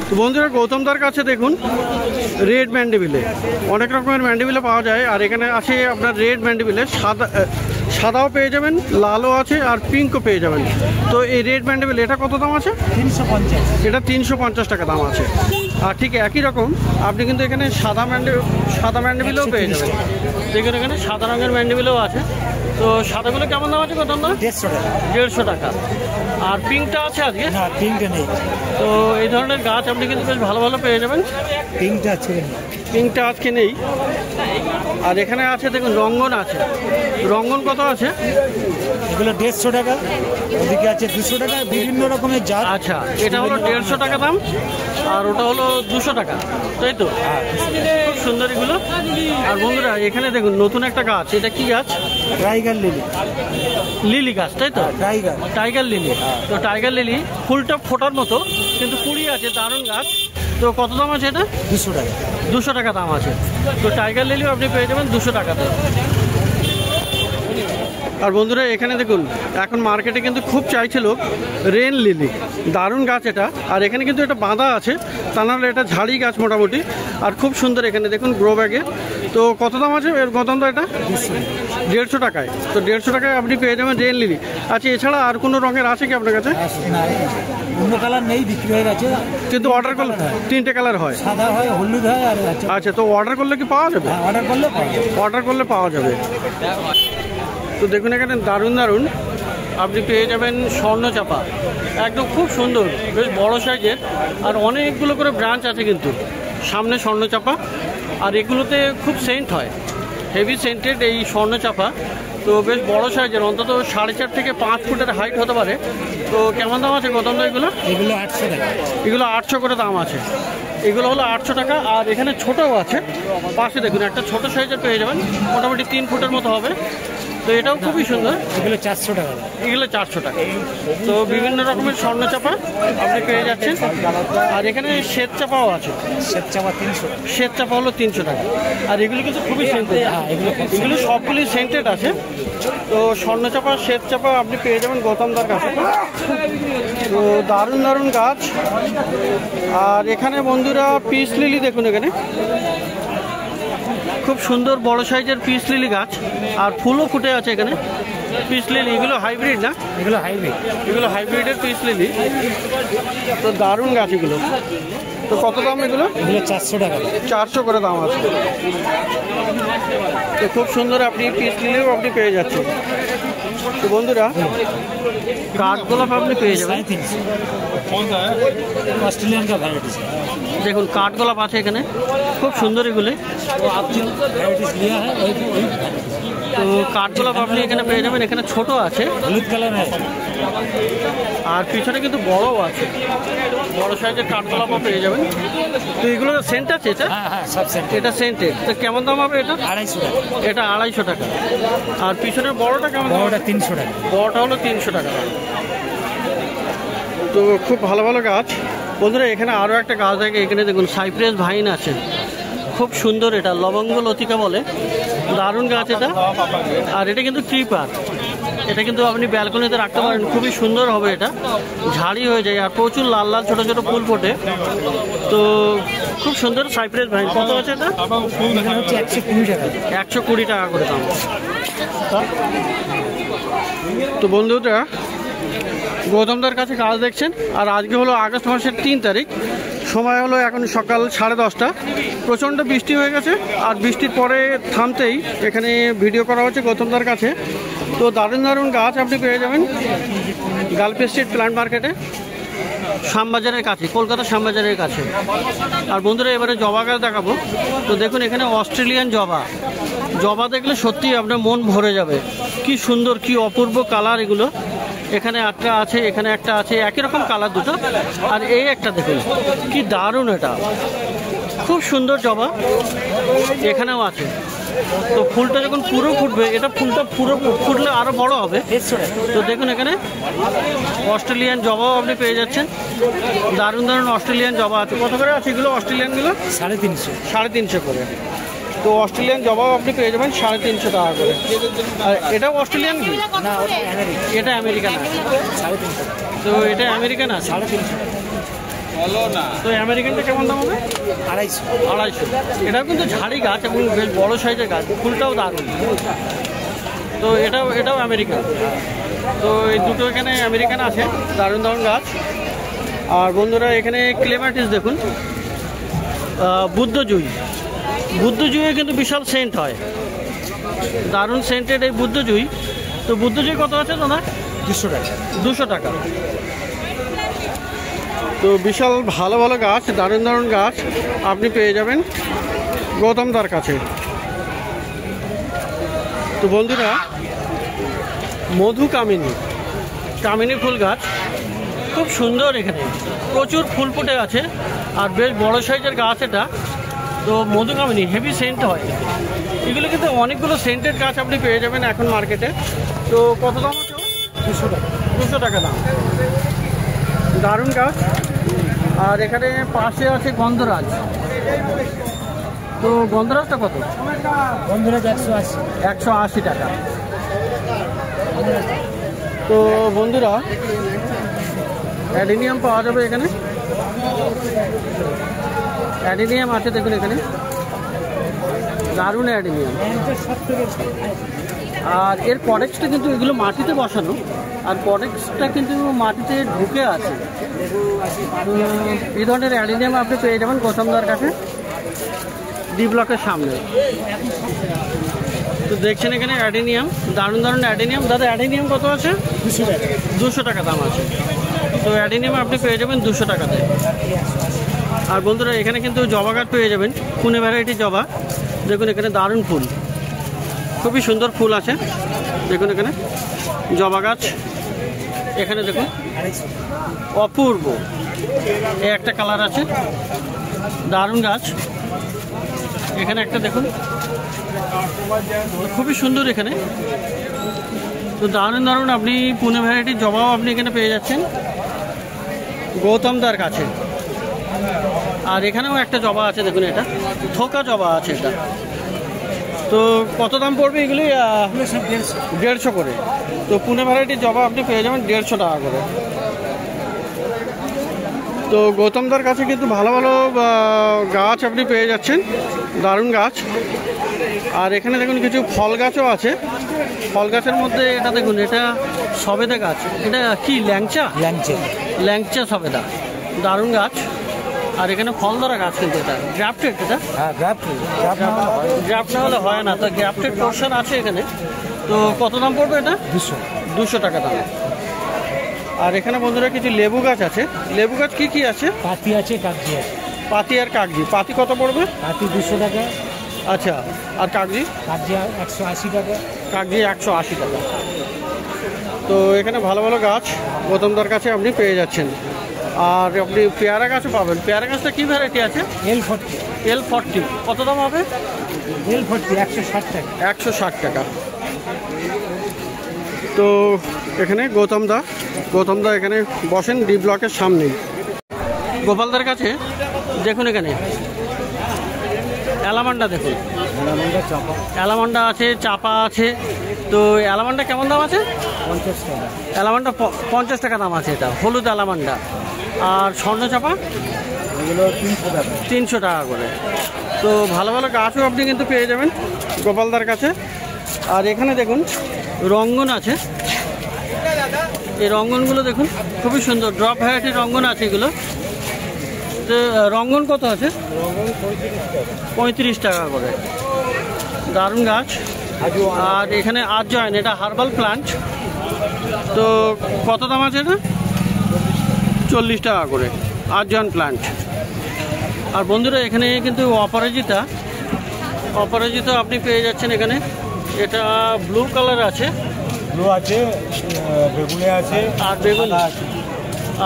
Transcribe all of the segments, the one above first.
তো বন্ধুরা গৌতমদার কাছে দেখুন রেড ম্যান্ডিবিলে অনেক রকমের ম্যান্ডিবিলে পাওয়া যায়। আর এখানে আছে আপনার রেড ম্যান্ডিবিলে সাদাও পেয়ে যাবেন, লালও আছে আর পিঙ্কও পেয়ে যাবেন। তো এই রেড ম্যান্ডিবিল এটা কত দাম আছে? 350। এটা 350 টাকা দাম আছে। আর ঠিক একই রকম আপনি কিন্তু এখানে সাদা ম্যান্ডিবিলেও পেয়ে যাবেন। দেখুন এখানে সাদা রঙের ম্যান্ডিবিলেও আছে। তো সাদাগুলো কেমন দাম আছে? কত দাম? 150 টাকা। 150 টাকা। আর পিঙ্কটা আছে আজকে? না, পিঙ্কটা নেই। তো এই ধরনের গাছ আপনি কিন্তু বেশ ভালো ভালো পেয়ে যাবেন। পিঙ্কটা আছে? পিঙ্কটা আজকে নেই। আর এখানে আছে দেখুন রঙ্গন আছে। রঙ্গন কত আছে? এগুলো 150 টাকা, ওদিকে আছে 200 টাকা, বিভিন্ন রকমের জাত। আচ্ছা, এটা হলো 150 টাকা দাম আর ওটা হলো 200 টাকা, তাই তো? খুব সুন্দর এগুলো। আর বন্ধুরা এখানে দেখুন নতুন একটা গাছ, এটা কি গাছ? Tiger lily. লিলি গাছ, তাই তো? Tiger lily. তো টাইগার লিলি ফুলটা ফোটার মতো, কিন্তু কুড়ি আছে, দারুণ গাছ। তো কত দাম আছে এটা? 200 টাকা। 200 টাকা দাম আছে। তো টাইগার লিলিও আপনি পেয়ে যাবেন 200 টাকাতে। আর বন্ধুরা এখানে দেখুন এখন মার্কেটে কিন্তু খুব চাইছে লোক রেন লিলি, দারুণ গাছ এটা। আর এখানে কিন্তু এটা বাঁধা আছে, তা নাহলে এটা ঝাড়ি গাছ মোটামুটি। আর খুব সুন্দর এখানে দেখুন গ্রো ব্যাগে। তো কত দাম আছে এর? কত দাম এটা? 150 টাকায়। তো 150 টাকায় আপনি পেয়ে যাবেন রেন লিলি। আচ্ছা, এছাড়া আর কোনো রঙের আছে কি আপনার কাছে? অন্য কালার নেই, বিক্রি হয়ে গেছে। কিন্তু অর্ডার করলে 3টে কালার হয়, সাদা হয়, হলুদ হয় আর। আচ্ছা, তো অর্ডার করলে কি পাওয়া যাবে? অর্ডার করলে পাওয়া যাবে। তো দেখুন এখানে দারুণ দারুণ আপনি পেয়ে যাবেন স্বর্ণচাপা, একদম খুব সুন্দর, বেশ বড় সাইজের। আর অনেকগুলো করে ব্রাঞ্চ আছে কিন্তু সামনে স্বর্ণচাপা। আর এগুলোতে খুব সেন্ট হয়, হেভি সেন্টেড এই স্বর্ণচাপা। তো বেশ বড় সাইজের, অন্তত 4.5 থেকে 5 ফুটের হাইট হতে পারে। তো কেমন দাম আছে গৌতম দা এগুলো? এগুলো 800 টাকা। এগুলো 800 করে দাম আছে। এগুলো হলো 800 টাকা। আর এখানে ছোটও আছে, পাশে দেখুন একটা ছোট সাইজের পেয়ে যাবেন, মোটামুটি 3 ফুটের মতো হবে। তো এটাও খুবই সুন্দর। এগুলো 400 টাকা। এগুলো 400 টাকা। তো বিভিন্ন রকমের স্বর্ণচাপা আপনি পেয়ে যাচ্ছেন। আর এখানে শ্বেত চাপাও আছে। শ্বেত চাপা 300 টাকা। শ্বেত চাপা হলো 300 টাকা। আর এগুলো কিন্তু খুবই সেন্টেড, এগুলো সবগুলি সেন্টেড আছে। তো স্বর্ণচাপা, শ্বেত চাপা আপনি পেয়ে যাবেন গৌতমদার কাছে। তো দারুণ দারুণ গাছ। আর এখানে বন্ধুরা পিস লিলি দেখুন, এখানে খুব সুন্দর বড় সাইজের পিস লিলি গাছ। আর ফুলও ফুটে আছে এখানে পিস লিলি। এগুলো হাইব্রিড না? এগুলো হাইব্রিডের পিস লিলি। তো দারুণ গাছ এগুলো। তো কত দাম এগুলো? 400 টাকা। 400 করে দাম আছে। তো খুব সুন্দর আপনি পিস লিলিও আপনি পেয়ে যাচ্ছেন। তো বন্ধুরা কাঠগোলাপ আপনি পেয়ে যাবেন। অস্ট্রেলিয়ান কা ভ্যারাইটি দেখুন কাঠগোলাপ আছে এখানে, খুব সুন্দর এগুলো। তো কাঠগোলাপ আপনি এখানে পেয়ে যাবেন। এখানে ছোট আছে, হলুদ কালার। আর পিছনে কিন্তু বড়ও আছে, বড় সাইজের কাঠগোলাপও পেয়ে যাবেন। তো এগুলো সেন্ট আছে? এটা সেন্টেড। তো কেমন দাম হবে এটা? 250 টাকা। এটা 250 টাকা। আর পিছনের বড়টা কেমন? বড়টা 300 টাকা। বড়টা হলো 300 টাকা। তো খুব ভালো ভালো গাছ বন্ধুরা। এখানে আরও একটা গাছ থাকে, এখানে দেখুন সাইপ্রেস ভাইন আছে, খুব সুন্দর। এটা লবঙ্গ লতিকা বলে, দারুণ গাছ এটা। আর এটা কিন্তু ক্রিপার, এটা কিন্তু আপনি ব্যালকনিতে রাখতে পারেন, খুবই সুন্দর হবে। এটা ঝাড়ি হয়ে যায় আর প্রচুর লাল লাল ছোট ছোট ফুল ফোটে। তো খুব সুন্দর সাইপ্রেস ভাইন। কত আছে এটা? 120 টাকা। 120 টাকা করে দাম। তো বন্ধুরা গৌতমদার কাছে গাছ দেখছেন। আর আজকে হলো আগস্ট মাসের 3 তারিখ, সময় হলো এখন সকাল 10:30। প্রচণ্ড বৃষ্টি হয়ে গেছে। আর বৃষ্টির পরে থামতেই এখানে ভিডিও করা হচ্ছে গৌতমদার কাছে। তো দারুণ দারুণ গাছ আপনি পেয়ে যাবেন গালপি স্ট্রিট প্ল্যান্ট মার্কেটে, শ্যামবাজারের কাছে, কলকাতা শ্যামবাজারের কাছে। আর বন্ধুরা এবারে জবা গাছ দেখাবো। তো দেখুন এখানে অস্ট্রেলিয়ান জবা, জবা দেখলে সত্যি আপনার মন ভরে যাবে। কি সুন্দর, কি অপূর্ব কালার এগুলো। এখানে একটা আছে, এখানে একটা আছে, একই রকম কালার দুটো। আর এই একটা দেখুন কি দারুণ, এটা খুব সুন্দর জবা। এখানেও আছে। তো ফুলটা যখন পুরো ফুটবে, এটা ফুলটা পুরো ফুটলে আরো বড় হবে। তো দেখুন এখানে অস্ট্রেলিয়ান জবাও আপনি পেয়ে যাচ্ছেন, দারুণ দারুণ অস্ট্রেলিয়ান জবা আছে। কত করে আছে এগুলো অস্ট্রেলিয়ানগুলো? 350 করে। তো অস্ট্রেলিয়ান জবাও আপনি পেয়ে যাবেন 350 টাকা করে। আর এটাও অস্ট্রেলিয়ান কি? না, এটা আমেরিকান আছে। তো এটা আমেরিকান আছে। তো আমেরিকানটা কেমন দাম হবে? 250। এটাও কিন্তু ঝাড়ি গাছ এবং বেশ বড় সাইজের গাছ, ফুলটাও দারুণ। তো এটাও আমেরিকান। তো এই দুটো এখানে আমেরিকান আছে, দারুণ দারুণ গাছ। আর বন্ধুরা এখানে ক্লেমাটিস দেখুন, বুদ্ধজুঁইয়ে কিন্তু বিশাল সেন্ট হয়, দারুণ সেন্টেড এই বুদ্ধজুঁই। তো বুদ্ধজুঁই কত আছে দাদা? 200 টাকা। তো বিশাল ভালো ভালো গাছ, দারুণ দারুণ গাছ আপনি পেয়ে যাবেন গৌতমদার কাছে। তো বন্ধুরা মধু কামিনী ফুল গাছ খুব সুন্দর, এখানে প্রচুর ফুল ফুটে আছে আর বেশ বড় সাইজের গাছ এটা। তো মধু কামিনী হেভি সেন্ট হয়, এগুলো কিন্তু অনেকগুলো সেন্টেড গাছ আপনি পেয়ে যাবেন এখন মার্কেটে। তো কত দাম আছে? 200 টাকা দাম, দারুণ গাছ। আর এখানে পাশে আছে গন্ধরাজ। তো গন্ধরাজটা কত? গন্ধরাজ 180 টাকা। তো বন্ধুরা অ্যাডিনিয়াম পাওয়া যাবে এখানে, অ্যাডিনিয়াম আছে দেখুন এখানে, দারুণ অ্যাডিনিয়াম। আর এর কডেক্সটা কিন্তু এগুলো মাটিতে বসানো, আর কডেক্সটা কিন্তু মাটিতে ঢুকে আছে। তো এই ধরনের অ্যাডিনিয়াম আপনি পেয়ে যাবেন গৌতমদার কাছে, ডি ব্লকের সামনে। তো দেখছেন এখানে অ্যাডিনিয়াম, দারুণ দারুণ অ্যাডিনিয়াম। দাদা অ্যাডিনিয়াম কত আছে? 200 টাকা দাম আছে। তো অ্যাডিনিয়াম আপনি পেয়ে যাবেন 200 টাকাতে। আর বন্ধুরা এখানে কিন্তু জবা গাছ পেয়ে যাবেন, পুনে ভ্যারাইটির জবা। দেখুন এখানে দারুণ ফুল, খুবই সুন্দর ফুল আছে। দেখুন এখানে জবা গাছ, এখানে দেখুন অপূর্ব এই একটা কালার আছে, দারুণ গাছ। এখানে একটা দেখুন খুবই সুন্দর এখানে। তো দারুণ দারুণ আপনি পুনে ভ্যারাইটির জবাও আপনি এখানে পেয়ে যাচ্ছেন গৌতমদার কাছে। আর এখানেও একটা জবা আছে দেখুন, এটা থোকা জবা আছে এটা। তো কত দাম পড়বে এগুলি? 150 করে। তো পুনে ভ্যারাইটির জবা আপনি পেয়ে যাবেন 150 টাকা করে। তো গৌতমদার কাছে কিন্তু ভালো ভালো গাছ আপনি পেয়ে যাচ্ছেন, দারুণ গাছ। আর এখানে দেখুন কিছু ফল গাছও আছে। ফল গাছের মধ্যে এটা দেখুন, এটা সবেদা গাছ। এটা কি ল্যাংচা সবেদা, দারুণ গাছ। আর এখানে ফল ধরা গাছ কিন্তু এটা গ্রাফটেড, এটা গ্রাফট না হলে হয় না, তো গ্রাফটেড পোর্শন আছে এখানে। তো কত দাম পড়বে এটা? 200 টাকা দাম। আর এখানে বন্ধুরা কিছু লেবু গাছ আছে। লেবু গাছ কি কি আছে? পাতি আছে, কাগজি আছে। পাতি আর কাগজি। পাতি কত পড়বে? পাতি 200 টাকা। আচ্ছা, আর কাগজি? 180 টাকা। কাগজি 180 টাকা। তো এখানে ভালো ভালো গাছ গৌতমদার কাছে আপনি পেয়ে যাচ্ছেন। আর আপনি পেয়ারা গাছও পাবেন। পেয়ারা গাছটা কী ভ্যারাইটি আছে? L40। কত দাম হবে? L40 160 টাকা। 160 টাকা। তো এখানে গৌতমদা এখানে বসেন ডি ব্লকের সামনেই। গোপালদার কাছে দেখুন এখানে অ্যালামান্ডা দেখুন, অ্যালামান্ডা আছে, চাপা আছে। তো অ্যালামান্ডা কেমন দাম আছে? 50 টাকা। অ্যালামান্ডা 50 টাকা দাম আছে, এটা হলুদ অ্যালামান্ডা। আর স্বর্ণচাপা এগুলো 300 টাকা। 300 টাকা করে। তো ভালো ভালো গাছও আপনি কিন্তু পেয়ে যাবেন গোপালদার কাছে। আর এখানে দেখুন রঙ্গন আছে, এই রঙ্গনগুলো দেখুন খুবই সুন্দর, ড্রপ ভ্যারাইটির রঙ্গন আছে এগুলো। তো রঙ্গন কত আছে? 35 টাকা করে, দারুণ গাছ। আর এখানে আজওয়াইন, এটা হার্বাল প্লান্ট। তো কত দাম আছে এটা? 40 টাকা করে আজওয়াইন প্লান্ট। আর বন্ধুরা এখানে কিন্তু অপরাজিতা আপনি পেয়ে যাচ্ছেন এখানে। এটা ব্লু কালার আছে, বেগুনে আছে, আর বেগুন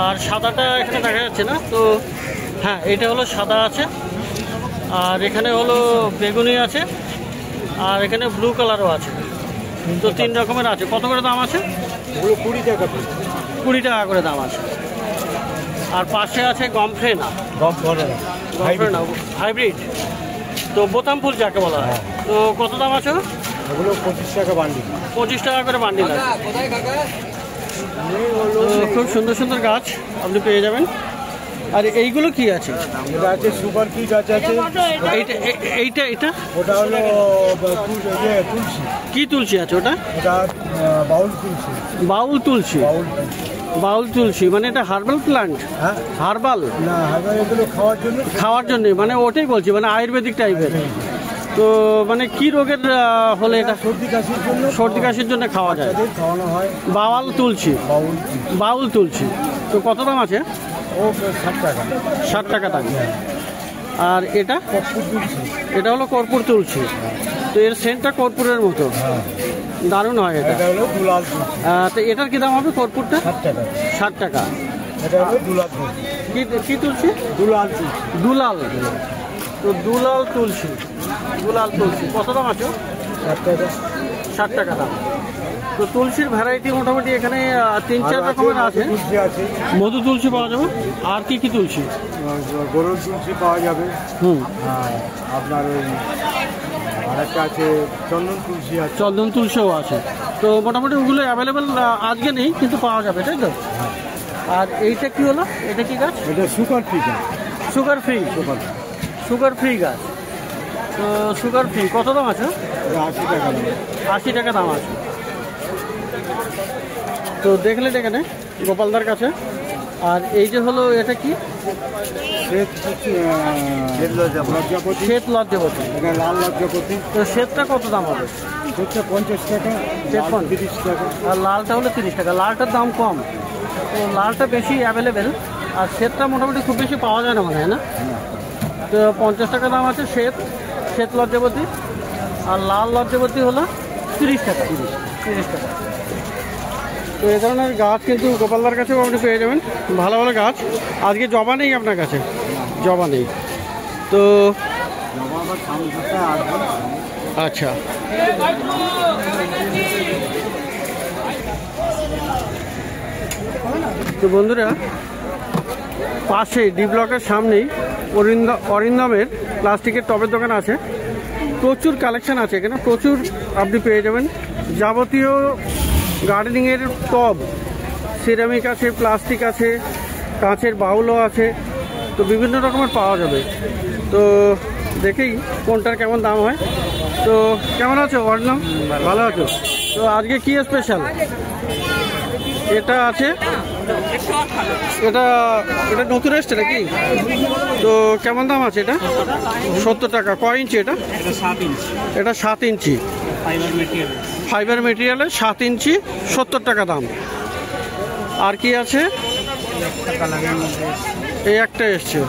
আর সাদাটা এখানে দেখা যাচ্ছে না। তো হ্যাঁ, এটা হলো সাদা আছে, আর এখানে হলো বেগুনি আছে, আর এখানে ব্লু কালারও আছে। তো 3 রকমের আছে। কত করে দাম আছে? 20 টাকা। 20 টাকা করে দাম আছে। আর পাশে আছে গমফ্রেনা হাইব্রিড, তো বোতাম ফুল যাকে বলা হয়। তো কত দাম আছে? এগুলো 25 টাকা বান্ডিল। 25 টাকা করে বান্ডিল আছে। খুব সুন্দর সুন্দর গাছ আপনি পেয়ে যাবেন আর এইগুলো কি আছে? এটা আছে সুপার কিট আছে এইটা ওটা হলো তুলসী। কি তুলসী আছে ওটা? এটা বাউল তুলসী। বাউল তুলসী, বাউল তুলসী মানে এটা হার্বাল প্লান্ট? হ্যাঁ, হার্বাল না হার্বাল এগুলো খাওয়ার জন্য, মানে ওটাই বলছি, মানে আয়ুর্বেদিক টাইপের। তো মানে কি রোগের হলে এটা? সর্দি কাশির জন্য খাওয়া যায়, খাওয়ানো হয়। বাউল তুলসী, বাউল তুলসী। তো কত দাম আছে? ও 60 টাকা। 60 টাকা দাম। আর এটা? এটা হলো কর্পূর তুলসী। তো এর সেন্টটা কর্পূরের মতো, দারুণ হয় এটা। তো এটার কি দাম হবে কর্পূরটা? 60 টাকা। এটা হলো দুলাল। কি তুলসী? দুলাল। দুলাল। তো দুলাল তুলসী, দুলাল তুলসী কত দাম আছে? 60 টাকা দাম। তো তুলসীর ভ্যারাইটি মোটামুটি এখানে 3-4 রকমের আছে। মধু তুলসী পাওয়া যাবে। আর কি কি তুলসী? গরুর তুলসী পাওয়া যাবে। আপনার ওই আরেকটা আছে চন্দন তুলসী আছে। চন্দন তুলসীও আছে। তো মোটামুটি ওগুলো অ্যাভেলেবেল আজকে নেই, কিন্তু পাওয়া যাবে, তাই তো? আর এইটা কি হলো? এটা কি গাছ? এটা সুগার ফ্রি গাছ। সুগার ফ্রি, সুগার ফ্রি গাছ। তো সুগার ফ্রি কত দাম আছে? 80 টাকা। 80 টাকা দাম আছে। তো দেখলেন এখানে গোপালদার কাছে। আর এই যে হলো এটা কি? শ্বেত লজ্জাপতি। এটা লাল লজ্জাপতি। তো শ্বেতটা কত দাম হবে? শ্বেতটা 50 টাকা, 30 টাকা। আর লালটা হলো 30 টাকা। লালটার দাম কম, তো লালটা বেশি অ্যাভেলেবেল। আর শ্বেতটা মোটামুটি খুব বেশি পাওয়া যায় না মনে হয়, না? তো 50 টাকা দাম আছে শ্বেত লজ্জাপতি। আর লাল লজ্জাপতি হলো 30 টাকা। 30 টাকা। তো এই ধরনের গাছ কিন্তু গোপালদার কাছেও আপনি পেয়ে যাবেন, ভালো ভালো গাছ। আজকে জবা নেই আপনার কাছে? জবা নেই। তো আচ্ছা, তো বন্ধুরা পাশে ডি ব্লকের সামনেই অরিন্দমের প্লাস্টিকের টবের দোকান আছে। প্রচুর কালেকশন আছে এখানে, প্রচুর আপনি পেয়ে যাবেন যাবতীয় গার্ডেনিংয়ের টব। সিরামিক আছে, প্লাস্টিক আছে, কাঁচের বাউলও আছে। তো বিভিন্ন রকমের পাওয়া যাবে। তো দেখেই কোনটার কেমন দাম হয়। তো কেমন আছো অরিন্দম? ভালো আছো? তো আজকে কি স্পেশাল? এটা আছে, এটা নতুন এসছে নাকি? তো কেমন দাম আছে এটা? 70 টাকা। কয় ইঞ্চি এটা? এটা 7 ইঞ্চি ফাইবার মেটেরিয়ালে 7 ইঞ্চি, 70 টাকা দাম। আর কি আছে? এই একটা এসছে,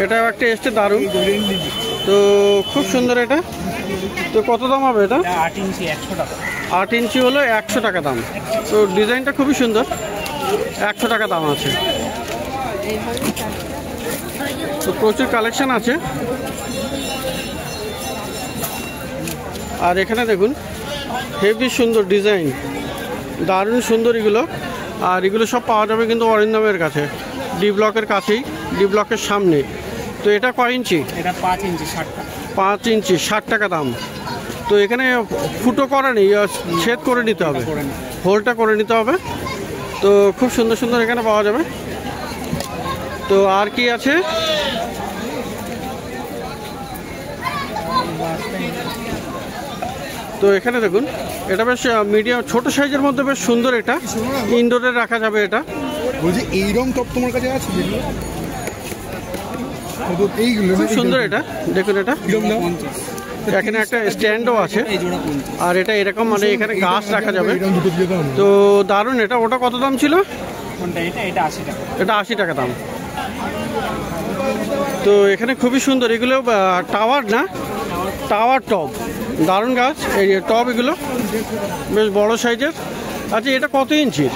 এটাও একটা এসছে, দারুণ। তো খুব সুন্দর এটা। তো কত দাম হবে এটা? 8 ইঞ্চি 100 টাকা। 8 ইঞ্চি হলো 100 টাকা দাম। তো ডিজাইনটা খুবই সুন্দর, 100 টাকা দাম আছে। তো প্রচুর কালেকশন আছে। আর এখানে দেখুন হেভি সুন্দর ডিজাইন, দারুণ সুন্দর এগুলো। আর এগুলো সব পাওয়া যাবে কিন্তু অরিন্দমের কাছে, ডি ব্লকের কাছেই, ডি ব্লকের সামনে। তো এটা কয় ইঞ্চি? এটা 5 ইঞ্চি 60 টাকা। 5 ইঞ্চি 60 টাকা দাম। তো এখানে ফুটো করা নেই, ছেদ করে নিতে হবে, হোলটা করে নিতে হবে। তো খুব সুন্দর সুন্দর এখানে পাওয়া যাবে। তো আর কি আছে? তো এখানে দেখুন এটা বেশ মিডিয়াম ছোট সাইজের মধ্যে বেশ সুন্দর, এটা ইনডোরে রাখা যাবে। এটা বলছি এইরকম টপ তোমার কাছে আছে? খুব সুন্দর এটা, দেখুন এটা এখানে একটা স্ট্যান্ডও আছে। আর এটা এরকম মানে এখানে গাছ রাখা যাবে। তো দারুণ এটা। ওটা কত দাম ছিল? এটা 80 টাকা দাম। তো এখানে খুবই সুন্দর এগুলো, টাওয়ার না, টাওয়ার টব, দারুণ গাছ। এই টব এগুলো বেশ বড় সাইজের। আচ্ছা এটা কত ইঞ্চি?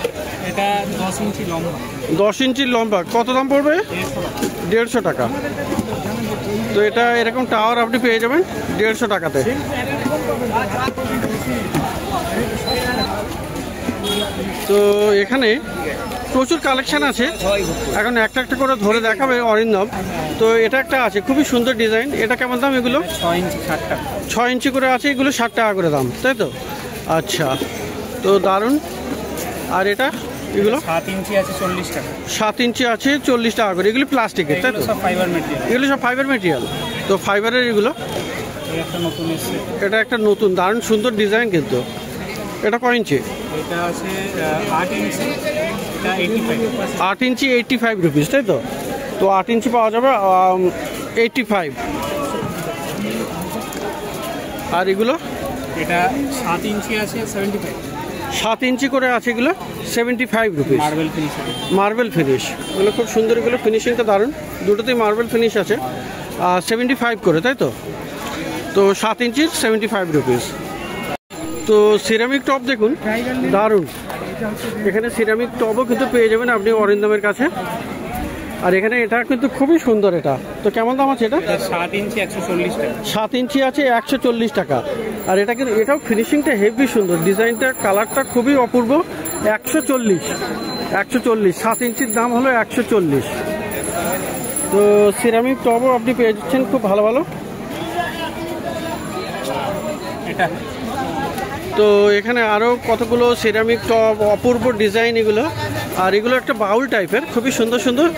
এটা 10 ইঞ্চি লম্বা। 10 ইঞ্চির লম্বা। কত দাম পড়বে? 150 টাকা। তো এটা এরকম টাওয়ার আপনি পেয়ে যাবেন 150 টাকাতে। তো এখানে প্রচুর কালেকশন আছে, এখন একটা একটা করে ধরে দেখাবে অরিন্দম। তো এটা একটা আছে খুবই সুন্দর ডিজাইন। এটা কেমন দাম এগুলো? 6 ইঞ্চি 60 টাকা। 6 ইঞ্চি করে আছে, এগুলো 60 টাকা করে দাম, তাই তো? আচ্ছা, তো দারুণ। আর এটা এগুলো 7 ইঞ্চি আছে 40 টাকা। 7 ইঞ্চি আছে 40 টাকা করে। এগুলো প্লাস্টিকের, তাই তো? সব ফাইবার মেটেরিয়াল। এগুলো সব ফাইবার মেটেরিয়াল। তো ফাইবারের এগুলো, এই একটা নতুন এসেছে, এটা একটা নতুন দারুণ সুন্দর ডিজাইন কিন্তু। এটা কয় ইঞ্চি? এটা আছে 8 ইঞ্চি, এটা 85। 8 ইঞ্চি 85 রুপিস, তাই তো? তো 8 ইঞ্চি পাওয়া যাবে 85। আর এগুলো এটা 7 ইঞ্চি আছে 75। 7 ইঞ্চি করে আছে এগুলো 75 rupees. Marble finish. Marble finish, এগুলো খুব সুন্দর, এগুলো ফিনিশিংটা দারুণ। দুটোতেই মার্বেল ফিনিশ আছে। 75 করে, তাই তো? তো 7 ইঞ্চির 75 রুপিস। তো সিরামিক টপ দেখুন, দারুণ। এখানে সিরামিক টপও কিন্তু পেয়ে যাবেন আপনি অরিন্দমের কাছে। আর এখানে এটা কিন্তু খুবই সুন্দর। এটা তো কেমন দাম আছে? এটা 7 ইঞ্চি 140 টাকা। 7 ইঞ্চি আছে 140 টাকা। আর এটা কিন্তু, এটাও ফিনিশিংটা হেভি সুন্দর, ডিজাইনটা কালারটা খুবই অপূর্ব। 140 7 ইঞ্চির দাম হলো 140। তো সিরামিক টপও আপনি পেয়ে যাচ্ছেন খুব ভালো ভালো। এটা তো এখানে আরও কতগুলো সিরামিক টপ, অপূর্ব ডিজাইন এগুলো। আর এগুলো একটা বাউল টাইপের, খুবই সুন্দর সুন্দর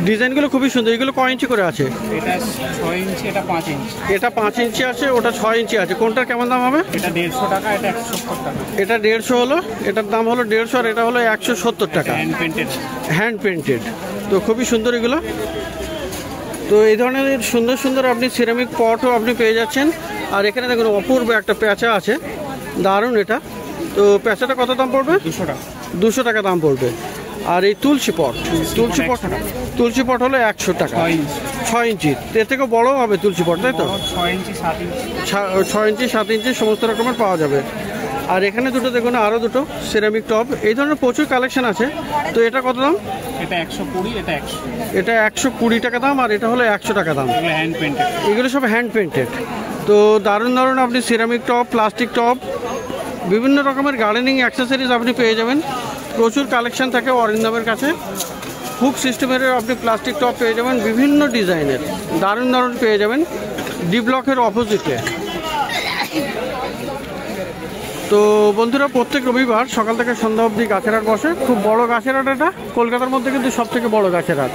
ডিজাইনগুলো, খুবই সুন্দর। এগুলো কয় ইঞ্চি করে আছে? এটা 6 ইঞ্চি, এটা 5 ইঞ্চি। এটা 5 ইঞ্চি আছে, ওটা 6 ইঞ্চি আছে। কোনটার কেমন দাম হবে? এটা 150 টাকা, এটা 170 টাকা। এটা 150 হলো, এটার দাম হলো 150, আর এটা হলো 170 টাকা। Hand painted. Hand painted. তো খুবই সুন্দর এগুলো। তো এই ধরনের সুন্দর সুন্দর আপনি সিরামিক পটও আপনি পেয়ে যাচ্ছেন। আর এখানে দেখুন অপূর্ব একটা প্যাঁচা আছে, দারুণ এটা। তো প্যাঁচাটা কত দাম পড়বে? 200 টাকা। 200 টাকা দাম পড়বে। আর এই তুলসী পট হলো 100 টাকা। 6 ইঞ্চি, এর থেকেও বড় হবে তুলসী পট, তাই তো? 6 ইঞ্চি 7 ইঞ্চি। 6 ইঞ্চি 7 ইঞ্চি সমস্ত রকমের পাওয়া যাবে। আর এখানে দুটো দেখুন, আরও দুটো সিরামিক টপ। এই ধরনের প্রচুর কালেকশন আছে। তো এটা কত দাম? এটা 120, এটা 100। এটা 120 টাকা দাম, আর এটা হলো 100 টাকা দাম। এগুলো হ্যান্ড পেন্টেড। এগুলো সব হ্যান্ড পেন্টেড। তো দারুণ দারুণ আপনি সিরামিক টপ, প্লাস্টিক টপ, বিভিন্ন রকমের গার্ডেনিং অ্যাক্সেসরিজ আপনি পেয়ে যাবেন। প্রচুর কালেকশন থাকে অরিন্দমের কাছে। হুক সিস্টেমের আপনি প্লাস্টিক টপ পেয়ে যাবেন, বিভিন্ন ডিজাইনের দারুণ দারুণ পেয়ে যাবেন ডি ব্লকের অপোজিটে। তো বন্ধুরা, প্রত্যেক রবিবার সকাল থেকে সন্ধ্যা অবধি গাছের হাট বসে। খুব বড় গাছের হাট এটা, কলকাতার মধ্যে কিন্তু সব থেকে বড় গাছের হাট।